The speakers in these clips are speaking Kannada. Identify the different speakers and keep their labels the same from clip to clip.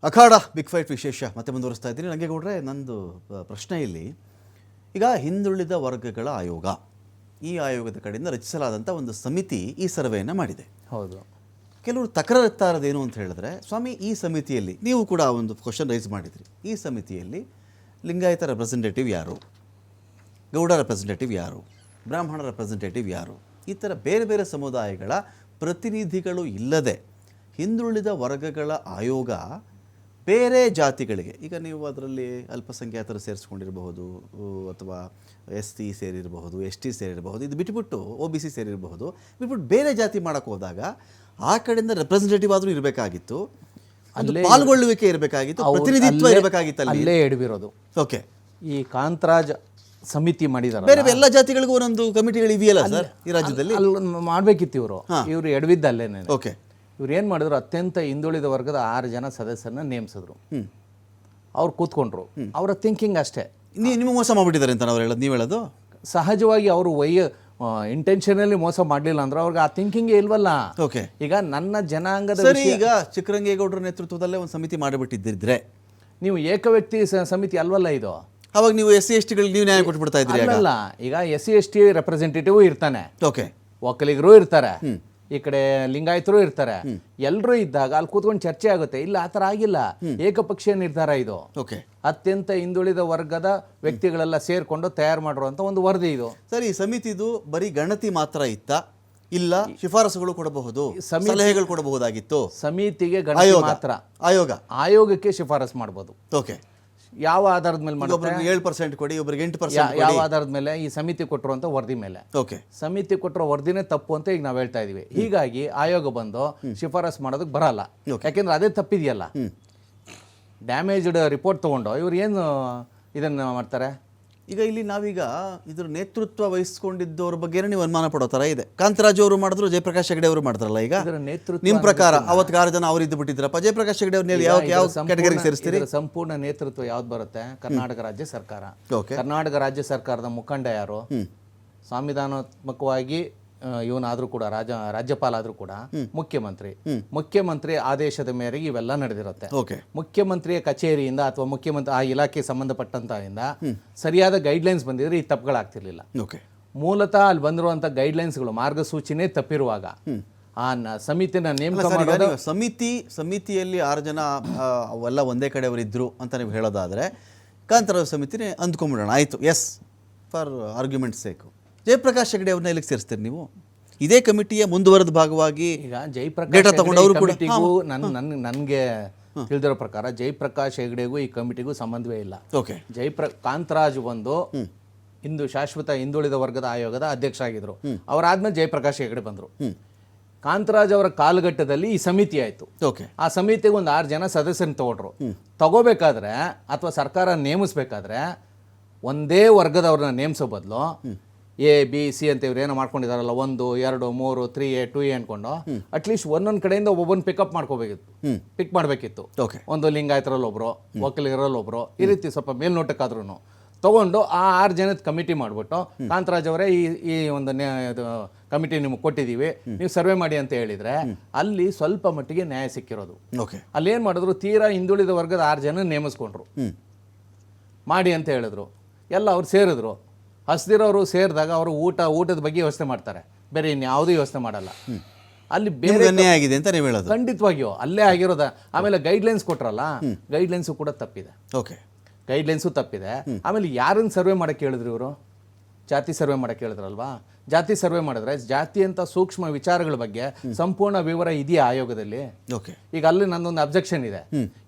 Speaker 1: ಅಖಾಡ ಬಿಗ್ ಫೈಟ್ ವಿಶೇಷ ಮತ್ತೆ ಮುಂದುವರಿಸ್ತಾ ಇದ್ದೀನಿ. ನನಗೆ ಗೌಡ್ರೆ, ನಂದು ಪ್ರಶ್ನೆ ಇಲ್ಲಿ, ಈಗ ಹಿಂದುಳಿದ ವರ್ಗಗಳ ಆಯೋಗ, ಈ ಆಯೋಗದ ಕಡೆಯಿಂದ ರಚಿಸಲಾದಂಥ ಒಂದು ಸಮಿತಿ ಈ ಸರ್ವೆಯನ್ನು ಮಾಡಿದೆ.
Speaker 2: ಹೌದು.
Speaker 1: ಕೆಲವರು ತಕರಾರುತ್ತಾ ಇರೋದೇನು ಅಂತ ಹೇಳಿದ್ರೆ, ಸ್ವಾಮಿ ಈ ಸಮಿತಿಯಲ್ಲಿ ನೀವು ಕೂಡ ಒಂದು ಕ್ವಶನ್ ರೈಸ್ ಮಾಡಿದ್ರಿ, ಈ ಸಮಿತಿಯಲ್ಲಿ ಲಿಂಗಾಯತ ರೆಪ್ರೆಸೆಂಟೇಟಿವ್ ಯಾರು, ಗೌಡ ರೆಪ್ರೆಸೆಂಟೇಟಿವ್ ಯಾರು, ಬ್ರಾಹ್ಮಣ ರೆಪ್ರೆಸೆಂಟೇಟಿವ್ ಯಾರು, ಈ ಥರ ಬೇರೆ ಬೇರೆ ಸಮುದಾಯಗಳ ಪ್ರತಿನಿಧಿಗಳು ಇಲ್ಲದೆ ಹಿಂದುಳಿದ ವರ್ಗಗಳ ಆಯೋಗ ಬೇರೆ ಜಾತಿಗಳಿಗೆ, ಈಗ ನೀವು ಅದರಲ್ಲಿ ಅಲ್ಪಸಂಖ್ಯಾತರು ಸೇರಿಸ್ಕೊಂಡಿರಬಹುದು, ಅಥವಾ SC ಸೇರಿರಬಹುದು, ST ಸೇರಿರಬಹುದು, ಇದು ಬಿಟ್ಬಿಟ್ಟು OBC ಸೇರಿರಬಹುದು, ಬಿಟ್ಬಿಟ್ಟು ಬೇರೆ ಜಾತಿ ಮಾಡೋಕ್ಕೆ ಹೋದಾಗ ಆ ಕಡೆಯಿಂದ ರೆಪ್ರೆಸೆಂಟೇಟಿವ್ ಆದರೂ ಇರಬೇಕಾಗಿತ್ತು, ಅಲ್ಲಿ ಪಾಲ್ಗೊಳ್ಳುವಿಕೆ ಇರಬೇಕಾಗಿತ್ತು, ಪ್ರತಿನಿಧಿತ್ವ ಇರಬೇಕಾಗಿತ್ತು.
Speaker 2: ಅಲ್ಲೇ ಎಡವಿರೋದು.
Speaker 1: ಓಕೆ,
Speaker 2: ಈ ಕಾಂತರಾಜ್ ಸಮಿತಿ ಮಾಡಿದಾರೆ,
Speaker 1: ಬೇರೆ ಎಲ್ಲ ಜಾತಿಗಳಿಗೂ ಒಂದೊಂದು ಕಮಿಟಿಗಳು ಇದೆಯಲ್ಲ ಸರ್ ಈ ರಾಜ್ಯದಲ್ಲಿ,
Speaker 2: ಮಾಡಬೇಕಿತ್ತು. ಇವರು ಎಡವಿದ್ದ ಅಲ್ಲೇನೆ.
Speaker 1: ಓಕೆ,
Speaker 2: ಇವ್ರು ಏನು ಮಾಡಿದ್ರು, ಅತ್ಯಂತ ಹಿಂದುಳಿದ ವರ್ಗದ 6 ಜನ ಸದಸ್ಯರನ್ನ ನೇಮಿಸಿದ್ರು. ಅವ್ರು ಕೂತ್ಕೊಂಡ್ರು, ಅವರ ಥಿಂಕಿಂಗ್ ಅಷ್ಟೇ.
Speaker 1: ನೀವು ಮೋಸ ಮಾಡಿಬಿಟ್ಟಿದ್ದಾರೆ ಅಂತ ನೀವು ಹೇಳೋದು?
Speaker 2: ಸಹಜವಾಗಿ ಅವರು ಇಂಟೆನ್ಷನಲ್ಲಿ ಮೋಸ ಮಾಡಲಿಲ್ಲ ಅಂದ್ರೆ ಅವ್ರಿಗೆ ಆ ಥಿಂಕಿಂಗೇ ಇಲ್ವಲ್ಲ.
Speaker 1: ಓಕೆ,
Speaker 2: ಈಗ ನನ್ನ ಜನಾಂಗದ
Speaker 1: ಸರಿ, ಈಗ ಚಿಕ್ಕರಂಗೇಗೌಡರ ನೇತೃತ್ವದಲ್ಲೇ ಒಂದು ಸಮಿತಿ ಮಾಡಿಬಿಟ್ಟಿದ್ದಿದ್ರೆ,
Speaker 2: ನೀವು ಏಕವ್ಯಕ್ತಿ ಸಮಿತಿ ಅಲ್ವಲ್ಲ ಇದು.
Speaker 1: ಅವಾಗ ನೀವು SC ST ಗಳಿಗೆ ನೀವು ನ್ಯಾಯ ಕೊಟ್ಬಿಡ್ತಾ ಇದ್ರಿ.
Speaker 2: ಅಲ್ಲ, ಈಗ SC ST ರೆಪ್ರೆಸೆಂಟೇಟಿವ್ ಇರ್ತಾನೆ,
Speaker 1: ಓಕೆ,
Speaker 2: ಒಕ್ಕಲಿಗರು ಇರ್ತಾರೆ, ಈ ಕಡೆ ಲಿಂಗಾಯತರು ಇರ್ತಾರೆ, ಎಲ್ಲರೂ ಇದ್ದಾಗ ಅಲ್ಲಿ ಕೂತ್ಕೊಂಡು ಚರ್ಚೆ ಆಗುತ್ತೆ. ಇಲ್ಲ, ಆ ಥರ ಆಗಿಲ್ಲ, ಏಕಪಕ್ಷೀಯ ನಿರ್ಧಾರ ಇದು.
Speaker 1: ಓಕೆ,
Speaker 2: ಅತ್ಯಂತ ಹಿಂದುಳಿದ ವರ್ಗದ ವ್ಯಕ್ತಿಗಳೆಲ್ಲ ಸೇರ್ಕೊಂಡು ತಯಾರು ಮಾಡಿರುವಂತ ಒಂದು ವರದಿ ಇದು.
Speaker 1: ಸರಿ, ಈ ಸಮಿತಿದು ಬರೀ ಗಣತಿ ಮಾತ್ರ ಇತ್ತ, ಇಲ್ಲ ಶಿಫಾರಸುಗಳು ಕೊಡಬಹುದು, ಸಲಹೆಗಳು ಕೊಡಬಹುದಾಗಿತ್ತು?
Speaker 2: ಸಮಿತಿಗೆ ಗಣತಿ ಮಾತ್ರ, ಆಯೋಗಕ್ಕೆ ಶಿಫಾರಸು ಮಾಡಬಹುದು.
Speaker 1: ಓಕೆ,
Speaker 2: ಯಾವ ಆಧಾರದ ಮೇಲೆ ಮಾಡುತ್ತೆ?
Speaker 1: 7% ಕೊಡಿ, ಒಬ್ಬರಿಗೆ 8%.
Speaker 2: ಯಾವ ಆಧಾರದ ಮೇಲೆ? ಈ ಸಮಿತಿ ಕೊಟ್ಟಿರುವಂತ ವರದಿ ಮೇಲೆ.
Speaker 1: ಓಕೆ,
Speaker 2: ಸಮಿತಿ ಕೊಟ್ಟಿರೋ ವರದಿನೇ ತಪ್ಪು ಅಂತ ಈಗ ನಾವು ಹೇಳ್ತಾ ಇದೀವಿ. ಹೀಗಾಗಿ ಆಯೋಗ ಬಂದು ಶಿಫಾರಸು ಮಾಡೋದಕ್ಕೆ ಬರಲ್ಲ, ಯಾಕೆಂದ್ರೆ ಅದೇ ತಪ್ಪಿದೆಯಲ್ಲ. ಡ್ಯಾಮೇಜ್ಡ್ ರಿಪೋರ್ಟ್ ತಗೊಂಡು ಇವ್ರು ಏನು ಇದನ್ನ ಮಾಡ್ತಾರೆ?
Speaker 1: ಈಗ ಇಲ್ಲಿ ನಾವೀಗ ಇದ್ರ ನೇತೃತ್ವ ವಹಿಸ್ಕೊಂಡಿದ್ದವ್ರ ಬಗ್ಗೆ ನೀವು ಅನುಮಾನ ಪಡೋ ಥರ ಇದೆ. ಕಾಂತರಾಜು ಅವರು ಮಾಡಿದ್ರು, ಜಯಪ್ರಕಾಶ್ ಹೆಗಡೆ ಅವರು ಮಾಡ್ತಾರಲ್ಲ. ಈಗ ನಿಮ್ಮ ಪ್ರಕಾರ ಅವತ್ತು 6 ಜನ ಅವ್ರು ಇದ್ದು ಬಿಟ್ಟಿದ್ರಪ್ಪ, ಜಯಪ್ರಕಾಶ್ ಹೆಗಡೆ ಅವ್ರನ್ನ ಯಾವ ಕ್ಯಾಟಗರಿಗೆ ಸೇರಿಸ್ತೀರಿ?
Speaker 2: ಸಂಪೂರ್ಣ ನೇತೃತ್ವ ಯಾವ್ದು ಬರುತ್ತೆ? ಕರ್ನಾಟಕ ರಾಜ್ಯ ಸರ್ಕಾರ. ಕರ್ನಾಟಕ ರಾಜ್ಯ ಸರ್ಕಾರದ ಮುಖಂಡ ಯಾರು? ಸಂವಿಧಾನಾತ್ಮಕವಾಗಿ ಇವನಾದ್ರೂ ಕೂಡ ರಾಜ್ಯಪಾಲ ಆದ್ರೂ ಕೂಡ ಮುಖ್ಯಮಂತ್ರಿ ಆದೇಶದ ಮೇರೆಗೆ ಇವೆಲ್ಲ ನಡೆದಿರುತ್ತೆ. ಮುಖ್ಯಮಂತ್ರಿಯ ಕಚೇರಿಯಿಂದ ಅಥವಾ ಮುಖ್ಯಮಂತ್ರಿ ಆ ಇಲಾಖೆ ಸಂಬಂಧಪಟ್ಟಂತ ಸರಿಯಾದ ಗೈಡ್ಲೈನ್ಸ್ ಬಂದಿದ್ರೆ ಈ ತಪ್ಪುಗಳಾಗ್ತಿರ್ಲಿಲ್ಲ. ಮೂಲತಃ ಅಲ್ಲಿ ಬಂದಿರುವಂತ ಗೈಡ್ಲೈನ್ಸ್ಗಳು, ಮಾರ್ಗಸೂಚಿನೇ ತಪ್ಪಿರುವಾಗ ಆ ಸಮಿತಿನ ನೇಮಕ ಮಾಡೋದು.
Speaker 1: ಸಮಿತಿಯಲ್ಲಿ 6 ಜನ ಅವೆಲ್ಲ ಒಂದೇ ಕಡೆ ಅವರು ಇದ್ರು ಅಂತ ನೀವು ಹೇಳೋದಾದ್ರೆ, ಕಾಂತರಾಜ್ ಸಮಿತಿನೇ ಅಂದ್ಕೊಂಡ್ಬಿಡೋಣ, ಆಯ್ತು, yes for argument sake. Jayaprakash Hegde ಅವ್ರನ್ನ ಎಲ್ಲಿಗೆ ಸೇರಿಸ್ತೀರಿ ನೀವು? ಇದೇ ಕಮಿಟಿಯ ಮುಂದುವರೆದ ಭಾಗವಾಗಿ
Speaker 2: ಈಗ ಜಯಪ್ರಕಾಶ್ ಕಮಿಟಿಗೂ ನನಗೆ ತಿಳಿದಿರೋ ಪ್ರಕಾರ ಜಯಪ್ರಕಾಶ್ ಹೆಗಡೆಗೂ ಈ ಕಮಿಟಿಗೂ ಸಂಬಂಧವೇ ಇಲ್ಲ.
Speaker 1: ಓಕೆ,
Speaker 2: ಕಾಂತರಾಜ್ ಒಂದು ಶಾಶ್ವತ ಹಿಂದುಳಿದ ವರ್ಗದ ಆಯೋಗದ ಅಧ್ಯಕ್ಷ ಆಗಿದ್ರು. ಅವರಾದ್ಮೇಲೆ ಜಯಪ್ರಕಾಶ್ ಹೆಗಡೆ ಬಂದ್ರು. ಕಾಂತರಾಜ್ ಅವರ ಕಾಲಘಟ್ಟದಲ್ಲಿ ಈ ಸಮಿತಿ ಆಯ್ತು. ಆ ಸಮಿತಿಗೆ ಒಂದು 6 ಜನ ಸದಸ್ಯರನ್ನ ತಗೊಂಡ್ರು. ತಗೋಬೇಕಾದ್ರೆ ಅಥವಾ ಸರ್ಕಾರ ನೇಮಿಸ್ಬೇಕಾದ್ರೆ ಒಂದೇ ವರ್ಗದವ್ರನ್ನ ನೇಮಿಸೋ ಬದಲು A B C ಅಂತ ಇವ್ರು ಏನೋ ಮಾಡ್ಕೊಂಡಿದಾರಲ್ಲ, 1 2 3 3A 2A ಅನ್ಕೊಂಡು ಅಟ್ಲೀಸ್ಟ್ ಒಂದೊಂದು ಕಡೆಯಿಂದ ಒಬ್ಬೊಬ್ಬನ ಪಿಕ್ ಮಾಡಬೇಕಿತ್ತು. ಒಂದು ಲಿಂಗಾಯತರಲ್ಲಿ ಒಬ್ರು, ಒಕ್ಕಲಿಗರಲ್ಲಿ ಒಬ್ರು, ಈ ರೀತಿ ಸ್ವಲ್ಪ ಮೇಲ್ನೋಟಕ್ಕಾದ್ರೂ ತಗೊಂಡು ಆ 6 ಜನದ ಕಮಿಟಿ ಮಾಡಿಬಿಟ್ಟು, ಕಾಂತರಾಜ್ ಅವರೇ ಈ ಒಂದು ಕಮಿಟಿ ನಿಮ್ಗೆ ಕೊಟ್ಟಿದ್ದೀವಿ, ನೀವು ಸರ್ವೆ ಮಾಡಿ ಅಂತ ಹೇಳಿದ್ರೆ ಅಲ್ಲಿ ಸ್ವಲ್ಪ ಮಟ್ಟಿಗೆ ನ್ಯಾಯ ಸಿಕ್ಕಿರೋದು. ಅಲ್ಲಿ ಏನು ಮಾಡಿದ್ರು, ತೀರಾ ಹಿಂದುಳಿದ ವರ್ಗದ 6 ಜನ ನೇಮಿಸ್ಕೊಂಡ್ರು, ಮಾಡಿ ಅಂತ ಹೇಳಿದ್ರು. ಎಲ್ಲ ಅವ್ರು ಸೇರಿದ್ರು. ಹಸ್ದಿರೋರು ಸೇರಿದಾಗ ಅವರು ಊಟದ ಬಗ್ಗೆ ಯೋಚನೆ ಮಾಡ್ತಾರೆ, ಬೇರೆ ಇನ್ಯಾವುದೂ ಯೋಚನೆ ಮಾಡಲ್ಲ. ಅಲ್ಲಿ ಬೇರೆ
Speaker 1: ಆಗಿದೆ ಅಂತ ನೀವು ಹೇಳೋದು?
Speaker 2: ಖಂಡಿತವಾಗಿಯೋ ಅಲ್ಲೇ ಆಗಿರೋದ. ಆಮೇಲೆ ಗೈಡ್ಲೈನ್ಸ್ ಕೊಟ್ರಲ್ಲ, ಗೈಡ್ಲೈನ್ಸು ಕೂಡ ತಪ್ಪಿದೆ. ಗೈಡ್ಲೈನ್ಸು ತಪ್ಪಿದೆ. ಆಮೇಲೆ ಯಾರನ್ನು ಸರ್ವೆ ಮಾಡಕ್ಕೆ ಹೇಳಿದ್ರು ಇವರು? ಜಾತಿ ಸರ್ವೆ ಮಾಡಕ್ಕೆ ಹೇಳಿದ್ರಲ್ವಾ? ಜಾತಿ ಸರ್ವೆ ಮಾಡಿದ್ರೆ ಜಾತಿ ಅಂತ ಸೂಕ್ಷ್ಮ ವಿಚಾರಗಳ ಬಗ್ಗೆ ಸಂಪೂರ್ಣ ವಿವರ ಇದೆಯಾ ಆಯೋಗದಲ್ಲಿ? ಈಗ ಅಲ್ಲಿ ನಂದೊಂದು ಅಬ್ಜೆಕ್ಷನ್ ಇದೆ.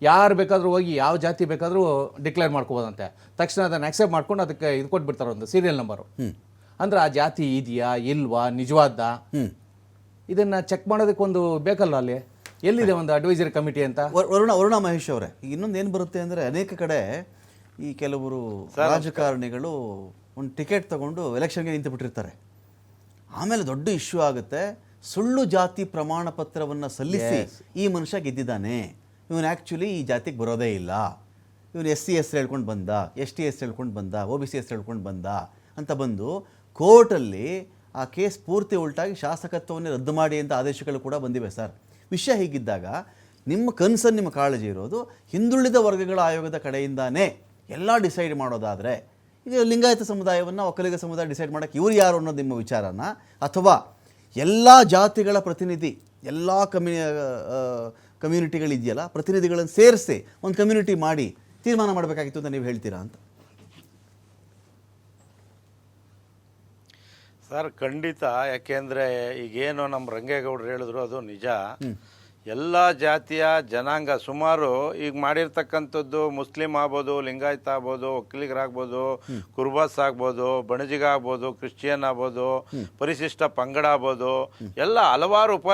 Speaker 2: ಯಾರು ಬೇಕಾದ್ರೂ ಹೋಗಿ ಯಾವ ಜಾತಿ ಬೇಕಾದ್ರೂ ಡಿಕ್ಲೇರ್ ಮಾಡ್ಕೋಬೋದಂತೆ. ತಕ್ಷಣ ಅದನ್ನ ಅಕ್ಸೆಪ್ಟ್ ಮಾಡ್ಕೊಂಡು ಅದಕ್ಕೆ ಇದು ಕೊಟ್ಬಿಡ್ತಾರೆ, ಒಂದು ಸೀರಿಯಲ್ ನಂಬರು. ಅಂದ್ರೆ ಆ ಜಾತಿ ಇದೆಯಾ ಇಲ್ವಾ, ನಿಜವಾದ ಇದನ್ನ ಚೆಕ್ ಮಾಡೋದಕ್ಕೆ ಒಂದು ಬೇಕಲ್ಲ. ಅಲ್ಲಿ ಎಲ್ಲಿದೆ ಒಂದು ಅಡ್ವೈಸರಿ ಕಮಿಟಿ ಅಂತ?
Speaker 1: ವರುಣ ಮಹೇಶ್ ಅವರೇ, ಇನ್ನೊಂದು ಏನು ಬರುತ್ತೆ ಅಂದರೆ, ಅನೇಕ ಕಡೆ ಈ ಕೆಲವರು ರಾಜಕಾರಣಿಗಳು ಒಂದು ಟಿಕೆಟ್ ತಗೊಂಡು ಎಲೆಕ್ಷನ್ಗೆ ನಿಂತು ಬಿಟ್ಟಿರ್ತಾರೆ. ಆಮೇಲೆ ದೊಡ್ಡ ಇಶ್ಯೂ ಆಗುತ್ತೆ, ಸುಳ್ಳು ಜಾತಿ ಪ್ರಮಾಣ ಪತ್ರವನ್ನು ಸಲ್ಲಿಸಿ ಈ ಮನುಷ್ಯ ಗೆದ್ದಿದ್ದಾನೆ, ಇವನು ಆ್ಯಕ್ಚುಲಿ ಈ ಜಾತಿಗೆ ಬರೋದೇ ಇಲ್ಲ, ಇವನು SC ಹೆಸರು ಹೇಳ್ಕೊಂಡು ಬಂದ, ST ಹೆಸರು ಹೇಳ್ಕೊಂಡು ಬಂದ, OBC ಹೆಸರು ಹೇಳ್ಕೊಂಡು ಬಂದ ಅಂತ ಬಂದು ಕೋರ್ಟಲ್ಲಿ ಆ ಕೇಸ್ ಪೂರ್ತಿ ಉಲ್ಟಾಗಿ ಶಾಸಕತ್ವವನ್ನು ರದ್ದು ಮಾಡಿ ಅಂತ ಆದೇಶಗಳು ಕೂಡ ಬಂದಿವೆ ಸರ್. ವಿಷಯ ಹೀಗಿದ್ದಾಗ ನಿಮ್ಮ ಕನ್ಸರ್ನ್, ನಿಮ್ಮ ಕಾಳಜಿ ಇರೋದು ಹಿಂದುಳಿದ ವರ್ಗಗಳ ಆಯೋಗದ ಕಡೆಯಿಂದಾನೇ ಎಲ್ಲ ಡಿಸೈಡ್ ಮಾಡೋದಾದರೆ, ಈಗ ಲಿಂಗಾಯತ ಸಮುದಾಯವನ್ನು ಒಕ್ಕಲಿಗ ಸಮುದಾಯ ಡಿಸೈಡ್ ಮಾಡೋಕ್ಕೆ ಇವ್ರು ಯಾರು ಅನ್ನೋದು ನಿಮ್ಮ ವಿಚಾರನ, ಅಥವಾ ಎಲ್ಲ ಜಾತಿಗಳ ಪ್ರತಿನಿಧಿ, ಎಲ್ಲ ಕಮ್ಯುನಿಟಿಗಳಿದೆಯಲ್ಲ ಪ್ರತಿನಿಧಿಗಳನ್ನು ಸೇರಿಸಿ ಒಂದು ಕಮ್ಯುನಿಟಿ ಮಾಡಿ ತೀರ್ಮಾನ ಮಾಡಬೇಕಾಗಿತ್ತು ಅಂತ ನೀವು ಹೇಳ್ತೀರಾ ಅಂತ?
Speaker 3: ಸರ್ ಖಂಡಿತ. ಯಾಕೆಂದರೆ ಈಗೇನು ನಮ್ಮ ರಂಗೇಗೌಡರು ಹೇಳಿದ್ರು ಅದು ನಿಜ. ಎಲ್ಲ ಜಾತಿಯ ಜನಾಂಗ ಸುಮಾರು ಈಗ ಮಾಡಿರ್ತಕ್ಕಂಥದ್ದು ಮುಸ್ಲಿಂ ಆಗ್ಬೋದು, ಲಿಂಗಾಯತ ಆಗ್ಬೋದು, ಒಕ್ಕಲಿಗರಾಗ್ಬೋದು, ಕುರುಬಾಸ್ ಆಗ್ಬೋದು, ಬಣಜಿಗ ಆಗ್ಬೋದು, ಕ್ರಿಶ್ಚಿಯನ್ ಆಗ್ಬೋದು, ಪರಿಶಿಷ್ಟ ಪಂಗಡ ಆಗ್ಬೋದು, ಎಲ್ಲ ಹಲವಾರು ಉಪ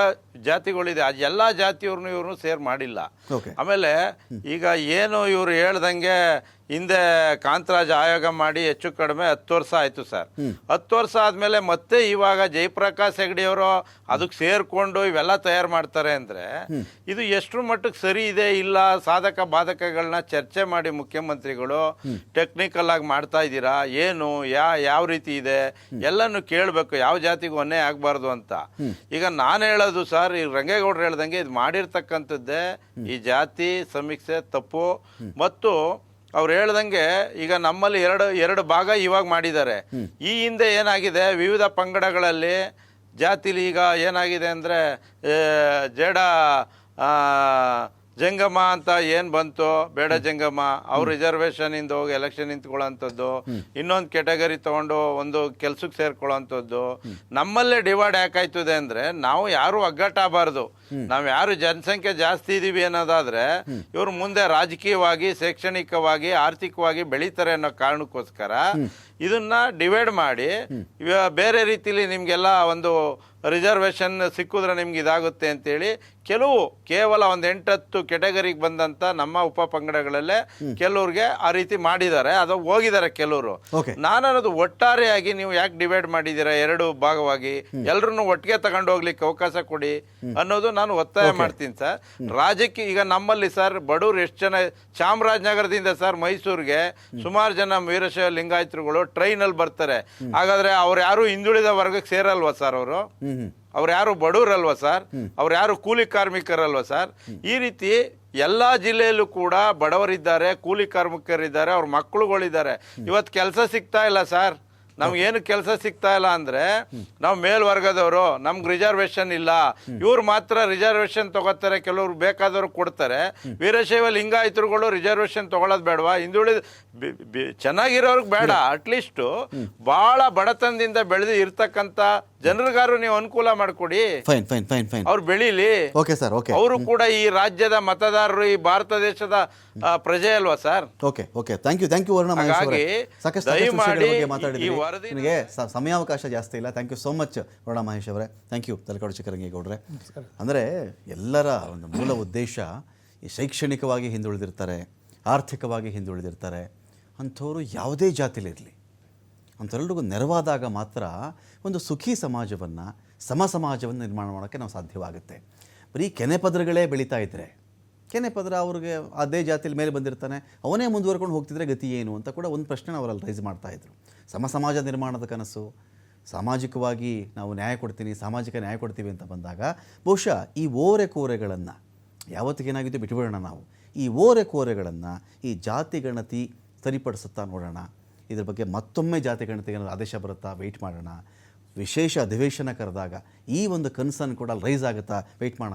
Speaker 3: ಜಾತಿಗಳಿದೆ. ಅದು ಎಲ್ಲ ಜಾತಿಯವ್ರನ್ನೂ ಇವ್ರನ್ನೂ ಸೇರ್ ಮಾಡಿಲ್ಲ. ಆಮೇಲೆ ಈಗ ಏನು ಇವರು ಹೇಳ್ದಂಗೆ ಹಿಂದೆ ಕಾಂತರಾಜ್ ಆಯೋಗ ಮಾಡಿ ಹೆಚ್ಚು ಕಡಿಮೆ 10 ವರ್ಷ ಆಯಿತು ಸರ್. 10 ವರ್ಷ ಆದಮೇಲೆ ಮತ್ತೆ ಇವಾಗ ಜಯಪ್ರಕಾಶ್ ಹೆಗಡೆಯವರು ಅದಕ್ಕೆ ಸೇರಿಕೊಂಡು ಇವೆಲ್ಲ ತಯಾರು ಮಾಡ್ತಾರೆ ಅಂದರೆ ಇದು ಎಷ್ಟರ ಮಟ್ಟಕ್ಕೆ ಸರಿ ಇದೆ ಇಲ್ಲ, ಸಾಧಕ ಬಾಧಕಗಳನ್ನ ಚರ್ಚೆ ಮಾಡಿ ಮುಖ್ಯಮಂತ್ರಿಗಳು ಟೆಕ್ನಿಕಲ್ ಆಗಿ ಮಾಡ್ತಾ ಇದ್ದೀರಾ, ಏನು ಯಾವ ರೀತಿ ಇದೆ ಎಲ್ಲನೂ ಕೇಳಬೇಕು, ಯಾವ ಜಾತಿಗೂ ಅನ್ಯಾಯ ಆಗಬಾರ್ದು ಅಂತ. ಈಗ ನಾನು ಹೇಳೋದು ಸರ್, ಈಗ ರಂಗೇಗೌಡರು ಹೇಳ್ದಂಗೆ ಇದು ಮಾಡಿರ್ತಕ್ಕಂಥದ್ದೇ ಈ ಜಾತಿ ಸಮೀಕ್ಷೆ ತಪ್ಪು. ಮತ್ತು ಅವ್ರು ಹೇಳ್ದಂಗೆ ಈಗ ನಮ್ಮಲ್ಲಿ ಎರಡು ಭಾಗ ಇವಾಗ ಮಾಡಿದ್ದಾರೆ. ಈ ಹಿಂದೆ ಏನಾಗಿದೆ, ವಿವಿಧ ಪಂಗಡಗಳಲ್ಲಿ ಜಾತಿಲಿ ಈಗ ಏನಾಗಿದೆ ಅಂದರೆ ಜೇಡ ಜಂಗಮ ಅಂತ ಏನು ಬಂತು, ಬೇಡ ಜಂಗಮ, ಅವ್ರು ರಿಸರ್ವೇಷನಿಂದ ಹೋಗಿ ಎಲೆಕ್ಷನ್ ನಿಂತ್ಕೊಳ್ಳೋಂಥದ್ದು, ಇನ್ನೊಂದು ಕೆಟಗರಿ ತೊಗೊಂಡು ಒಂದು ಕೆಲ್ಸಕ್ಕೆ ಸೇರ್ಕೊಳ್ಳೋಂಥದ್ದು. ನಮ್ಮಲ್ಲೇ ಡಿವೈಡ್ ಯಾಕಾಯ್ತದೆ ಅಂದರೆ ನಾವು ಯಾರು ಒಗ್ಗಟ್ಟಾಗಬಾರ್ದು. ನಾವು ಯಾರು ಜನಸಂಖ್ಯೆ ಜಾಸ್ತಿ ಇದ್ದೀವಿ ಅನ್ನೋದಾದರೆ ಇವರು ಮುಂದೆ ರಾಜಕೀಯವಾಗಿ, ಶೈಕ್ಷಣಿಕವಾಗಿ, ಆರ್ಥಿಕವಾಗಿ ಬೆಳೀತಾರೆ ಅನ್ನೋ ಕಾರಣಕ್ಕೋಸ್ಕರ ಇದನ್ನ ಡಿವೈಡ್ ಮಾಡಿ ಬೇರೆ ರೀತಿಲಿ ನಿಮಗೆಲ್ಲ ಒಂದು ರಿಸರ್ವೇಷನ್ ಸಿಕ್ಕಿದ್ರೆ ನಿಮ್ಗೆ ಇದಾಗುತ್ತೆ ಅಂತೇಳಿ ಕೇವಲ ಒಂದು 8-10 ಕೆಟಗರಿಗೆ ಬಂದಂಥ ನಮ್ಮ ಉಪ ಪಂಗಡಗಳಲ್ಲೇ ಕೆಲವ್ರಿಗೆ ಆ ರೀತಿ ಮಾಡಿದ್ದಾರೆ, ಅದು ಹೋಗಿದ್ದಾರೆ ಕೆಲವರು. ನಾನು ಅನ್ನೋದು ಒಟ್ಟಾರೆಯಾಗಿ ನೀವು ಯಾಕೆ ಡಿವೈಡ್ ಮಾಡಿದ್ದೀರಾ ಎರಡು ಭಾಗವಾಗಿ, ಎಲ್ಲರನ್ನು ಒಟ್ಟಿಗೆ ತಗೊಂಡು ಹೋಗ್ಲಿಕ್ಕೆ ಅವಕಾಶ ಕೊಡಿ ಅನ್ನೋದು ನಾನು ಒತ್ತಾಯ ಮಾಡ್ತೀನಿ ಸರ್. ರಾಜ್ಯಕ್ಕೆ ಈಗ ನಮ್ಮಲ್ಲಿ ಸರ್ ಬಡವ್ರು ಎಷ್ಟು ಜನ, ಚಾಮರಾಜನಗರದಿಂದ ಸರ್ ಮೈಸೂರಿಗೆ ಸುಮಾರು ಜನ ವೀರಶೈವ ಲಿಂಗಾಯತರುಗಳು ಟ್ರೈನಲ್ಲಿ ಬರ್ತಾರೆ. ಹಾಗಾದ್ರೆ ಅವ್ರು ಯಾರು ಹಿಂದುಳಿದ ವರ್ಗಕ್ಕೆ ಸೇರಲ್ವಾ ಸರ್? ಅವ್ರು ಯಾರು ಬಡವರಲ್ವಾ ಸರ್? ಅವ್ರು ಯಾರು ಕೂಲಿ ಕಾರ್ಮಿಕರಲ್ವಾ ಸರ್? ಈ ರೀತಿ ಎಲ್ಲ ಜಿಲ್ಲೆಯಲ್ಲೂ ಕೂಡ ಬಡವರಿದ್ದಾರೆ, ಕೂಲಿ ಕಾರ್ಮಿಕರಿದ್ದಾರೆ, ಅವ್ರ ಮಕ್ಕಳುಗಳಿದ್ದಾರೆ. ಇವತ್ತು ಕೆಲಸ ಸಿಗ್ತಾ ಇಲ್ಲ ಸರ್. ನಮ್ಗೇನು ಕೆಲಸ ಸಿಗ್ತಾ ಇಲ್ಲ ಅಂದರೆ ನಾವು ಮೇಲ್ವರ್ಗದವರು, ನಮ್ಗೆ ರಿಸರ್ವೇಷನ್ ಇಲ್ಲ. ಇವ್ರು ಮಾತ್ರ ರಿಸರ್ವೇಷನ್ ತಗೋತಾರೆ, ಕೆಲವ್ರು ಬೇಕಾದವ್ರು ಕೊಡ್ತಾರೆ. ವೀರಶೈವ ಲಿಂಗಾಯತರುಗಳು ರಿಸರ್ವೇಷನ್ ತಗೊಳ್ಳೋದು ಬೇಡವಾ? ಹಿಂದುಳಿದ ಚೆನ್ನಾಗಿರೋರ್ಗೆ ಬೇಡ, ಅಟ್ಲೀಸ್ಟು ಭಾಳ ಬಡತನದಿಂದ ಬೆಳೆದು ಇರ್ತಕ್ಕಂಥ ಜನರಿಗಾರು ನೀವು ಅನುಕೂಲ ಮಾಡಿಕೊಡಿ, ಅವ್ರು ಬೆಳೀಲಿ. ಅವರು ಕೂಡ ಈ ರಾಜ್ಯದ ಮತದಾರರು, ಈ ಭಾರತ ದೇಶದ ಪ್ರಜೆ ಅಲ್ವಾ sir?
Speaker 1: Thank you Varuna Mahesh ಅವರೇ. ಸಾಕಷ್ಟು ಮಾತಾಡಿದ್ರಿ. ನಿಮಗೆ ಸಮಯಾವಕಾಶ ಜಾಸ್ತಿ ಇಲ್ಲ. Thank you so much Varuna Mahesh ಅವರೇ. ಥ್ಯಾಂಕ್ ಯು ತಲಕಾಡು ಚಿಕ್ಕರಂಗೇಗೌಡ್ರೆ. ಅಂದರೆ ಎಲ್ಲರ ಒಂದು ಮೂಲ ಉದ್ದೇಶ ಈ ಶೈಕ್ಷಣಿಕವಾಗಿ ಹಿಂದುಳಿದಿರ್ತಾರೆ, ಆರ್ಥಿಕವಾಗಿ ಹಿಂದುಳಿದಿರ್ತಾರೆ ಅಂಥವ್ರು ಯಾವುದೇ ಜಾತಿಲಿರಲಿ ಅಂಥೆಲ್ಲರಿಗೂ ನೆರವಾದಾಗ ಮಾತ್ರ ಒಂದು ಸುಖಿ ಸಮಾಜವನ್ನು, ಸಮಾಜವನ್ನು ನಿರ್ಮಾಣ ಮಾಡೋಕ್ಕೆ ನಾವು ಸಾಧ್ಯವಾಗುತ್ತೆ. ಬರೀ ಕೆನೆಪದರಗಳೇ ಬೆಳೀತಾ ಇದ್ದರೆ, ಕೆನೆಪದರ ಅವ್ರಿಗೆ ಅದೇ ಜಾತಿಲಿ ಮೇಲೆ ಬಂದಿರ್ತಾನೆ, ಅವನೇ ಮುಂದುವರ್ಕೊಂಡು ಹೋಗ್ತಿದ್ರೆ ಗತಿ ಏನು ಅಂತ ಕೂಡ ಒಂದು ಪ್ರಶ್ನೆ ಅವರಲ್ಲಿ ರೈಸ್ ಮಾಡ್ತಾಯಿದ್ರು. ಸಮಾಜ ನಿರ್ಮಾಣದ ಕನಸು, ಸಾಮಾಜಿಕವಾಗಿ ನಾವು ನ್ಯಾಯ ಕೊಡ್ತೀನಿ, ಸಾಮಾಜಿಕ ನ್ಯಾಯ ಕೊಡ್ತೀವಿ ಅಂತ ಬಂದಾಗ ಬಹುಶಃ ಈ ಓರೆಕೋರೆಗಳನ್ನು ಯಾವತ್ತಿಗೇನಾಗಿದ್ದು ಬಿಟ್ಟುಬಿಡೋಣ. ನಾವು ಈ ಓರೆಕೋರೆಗಳನ್ನು ಈ ಜಾತಿ ಗಣತಿ ಸರಿಪಡಿಸುತ್ತಾ ನೋಡೋಣ. ಇದ್ರ ಬಗ್ಗೆ ಮತ್ತೊಮ್ಮೆ ಜಾತಿ ಗಣತಿಗೆ ಆದೇಶ ಬರುತ್ತಾ, ವೆಯ್ಟ್ ಮಾಡೋಣ. ವಿಶೇಷ ಅಧಿವೇಶನ ಕರೆದಾಗ ಈ ಒಂದು ಕನ್ಸರ್ನ್ ಕೂಡ ರೈಸ್ ಆಗುತ್ತಾ, ವೆಯ್ಟ್ ಮಾಡೋಣ.